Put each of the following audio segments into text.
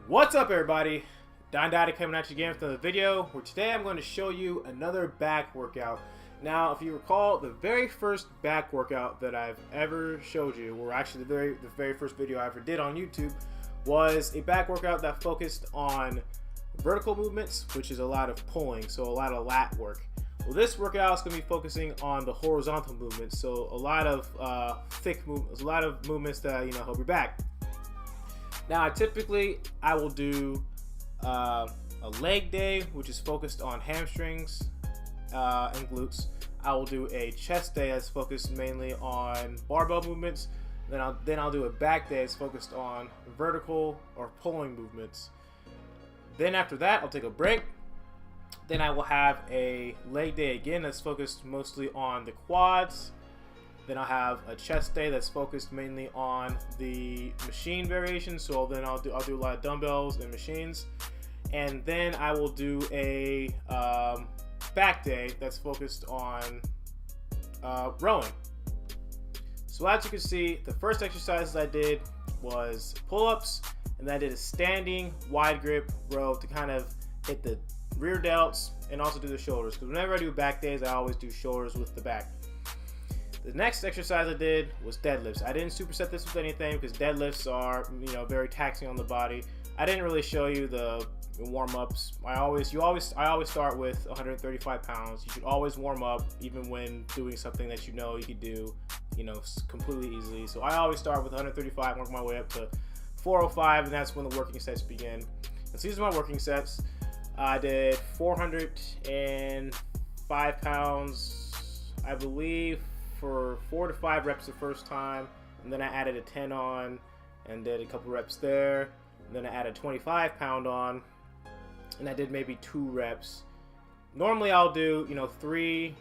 What's up, everybody? Don Daddy coming at you again with another video where today I'm going to show you another back workout. Now, if you recall, the very first back workout that I've ever showed you, or actually the very first video I ever did on YouTube, was a back workout that focused on vertical movements, which is a lot of pulling, so a lot of lat work. Well, this workout is going to be focusing on the horizontal movements, so a lot of thick movements, a lot of movements that help your back. Now, typically I will do a leg day, which is focused on hamstrings and glutes. I will do a chest day that's focused mainly on barbell movements. Then I'll do a back day that's focused on vertical or pulling movements. Then after that, I'll take a break. Then I will have a leg day again that's focused mostly on the quads. Then I'll have a chest day that's focused mainly on the machine variation. So then I'll do a lot of dumbbells and machines. And then I will do a back day that's focused on rowing. So as you can see, the first exercises I did was pull-ups, and then I did a standing wide grip row to kind of hit the rear delts and also do the shoulders, because whenever I do back days, I always do shoulders with the back. The next exercise I did was deadlifts. I didn't superset this with anything because deadlifts are very taxing on the body. I didn't really show you the warm-ups. I always start with 135 pounds. You should always warm up even when doing something that you could do completely easily. So I always start with 135, work my way up to 405, and that's when the working sets begin. And so these are my working sets. I did 405 pounds, I believe, for 4 to 5 reps the first time, and then I added a 10 on and did a couple reps there, and then I added a 25 pound on, and I did maybe 2 reps. Normally I'll do 3,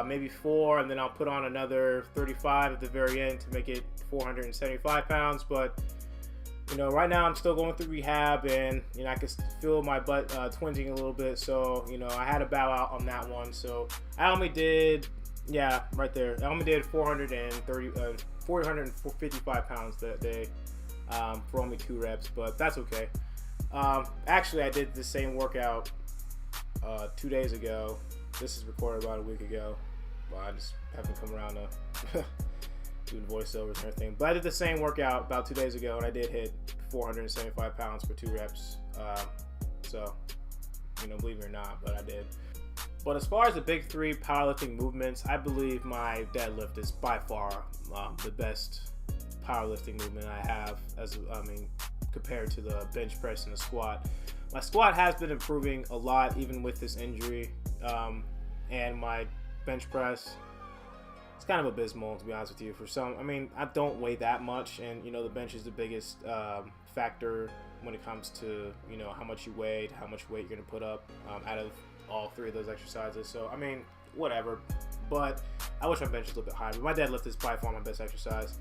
maybe 4, and then I'll put on another 35 at the very end to make it 475 pounds. But right now I'm still going through rehab, and I can feel my butt twinging a little bit, so I had to bow out on that one. So I only did, right there, I only did 455 pounds that day for only 2 reps, but that's okay. Actually, I did the same workout 2 days ago. This is recorded about a week ago. Well, I just haven't come around to doing voiceovers and everything. But I did the same workout about 2 days ago, and I did hit 475 pounds for 2 reps. So, believe it or not, but I did. But as far as the big 3 powerlifting movements, I believe my deadlift is by far the best powerlifting movement I have, compared to the bench press and the squat. My squat has been improving a lot even with this injury, and my bench press, it's kind of abysmal, to be honest with you. For some, I don't weigh that much, and the bench is the biggest factor when it comes to how much you weigh, how much weight you're going to put up out of all 3 of those exercises. So whatever, but I wish my bench was a little bit higher. But my deadlift is by far my best exercise.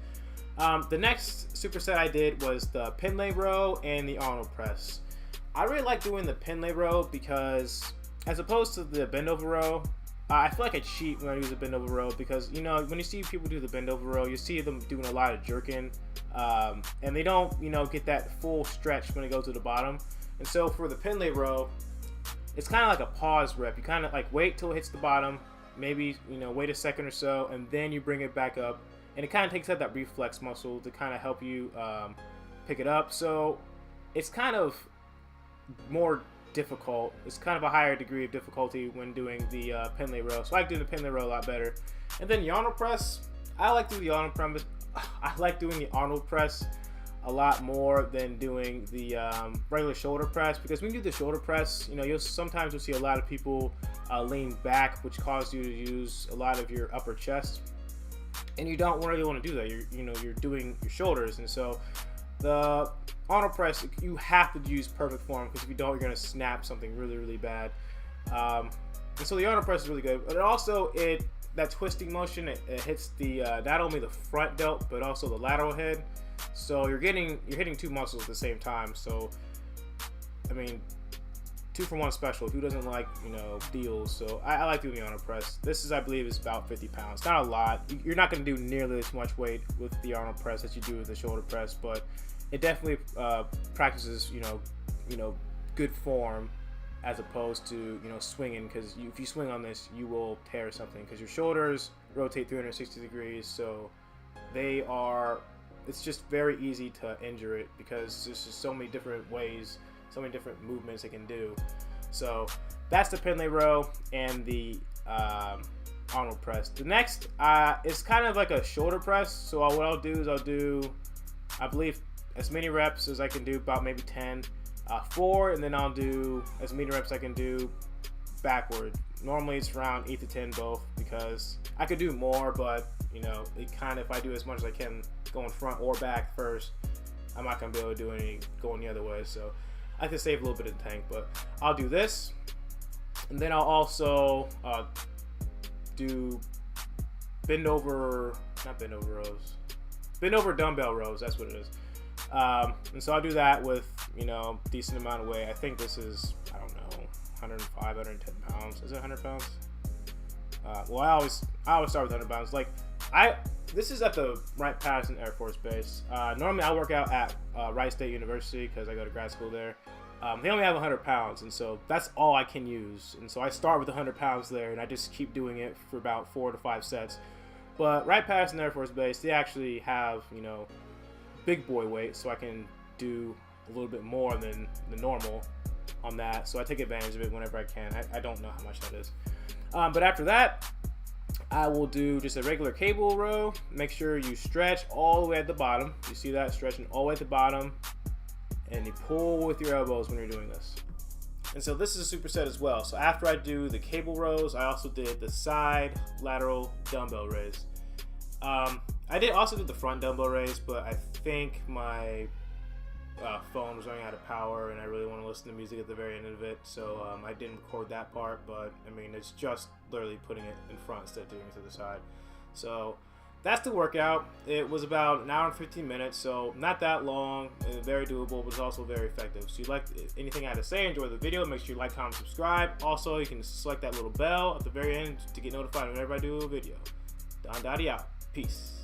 The next superset I did was the pendlay row and the Arnold press. I really like doing the pendlay row because, as opposed to the bend over row, I feel like I cheat when I use the bend over row, because when you see people do the bend over row, you see them doing a lot of jerking, and they don't get that full stretch when they go to the bottom. And so for the pendlay row, it's kind of like a pause rep. You kind of wait till it hits the bottom, maybe wait a second or so, and then you bring it back up, and it kind of takes out that reflex muscle to kind of help you pick it up. So it's kind of more difficult. It's kind of a higher degree of difficulty when doing the pendlay row. So I like doing the pendlay row a lot better. And then the Arnold press, I like doing the Arnold press. I like doing the Arnold press a lot more than doing the regular shoulder press, because when you do the shoulder press, sometimes you'll see a lot of people lean back, which causes you to use a lot of your upper chest, and you don't really want to do that. You're doing your shoulders, and so the Arnold press, you have to use perfect form, because if you don't, you're going to snap something really, really bad. And so the Arnold press is really good, but also that twisting motion, it hits the not only the front delt but also the lateral head. So you're hitting 2 muscles at the same time. So 2 for 1 special. Who doesn't like deals? So I like doing the Arnold press. This is, I believe, is about 50 pounds. Not a lot. You're not going to do nearly as much weight with the Arnold press as you do with the shoulder press, but it definitely practices good form, as opposed to swinging, because if you swing on this, you will tear something, because your shoulders rotate 360 degrees, so it's just very easy to injure it, because there's just so many different ways, so many different movements it can do. So that's the pendlay row and the Arnold press. The next is kind of like a shoulder press. So what I'll do is I believe as many reps as I can do, about maybe 10, 4, and then I'll do as many reps I can do backward. Normally it's around 8 to 10 both, because I could do more, but it kind of, if I do as much as I can going front or back first, I'm not gonna be able to do any going the other way. So I can save a little bit of the tank, but I'll do this, and then I'll also do bend over dumbbell rows. That's what it is. And so I'll do that with decent amount of weight. I think this is, I don't know, 105, 110 pounds. Is it 100 pounds? Well, I always start with 100 pounds. Like this is at the Wright-Patterson Air Force Base. Normally I work out at Wright State University, because I go to grad school there. They only have 100 pounds, and so that's all I can use. And so I start with 100 pounds there, and I just keep doing it for about 4 to 5 sets. But Wright-Patterson Air Force Base, they actually have, big boy weight, so I can do a little bit more than the normal on that. So I take advantage of it whenever I can. I don't know how much that is. But after that, I will do just a regular cable row. Make sure you stretch all the way at the bottom. You see that? Stretching all the way at the bottom. And you pull with your elbows when you're doing this. And so this is a superset as well. So after I do the cable rows, I also did the side lateral dumbbell raise. I did also do the front dumbbell raise, but I think my phone was running out of power, and I really want to listen to music at the very end of it, so I didn't record that part. But I mean, it's just literally putting it in front instead of doing it to the side. So that's the workout. It was about an hour and 15 minutes, so not that long, and very doable, but it's also very effective. So if you like anything I had to say, enjoy the video, make sure you like, comment, subscribe. Also, you can select that little bell at the very end to get notified whenever I do a video. Don Dottie out. Peace.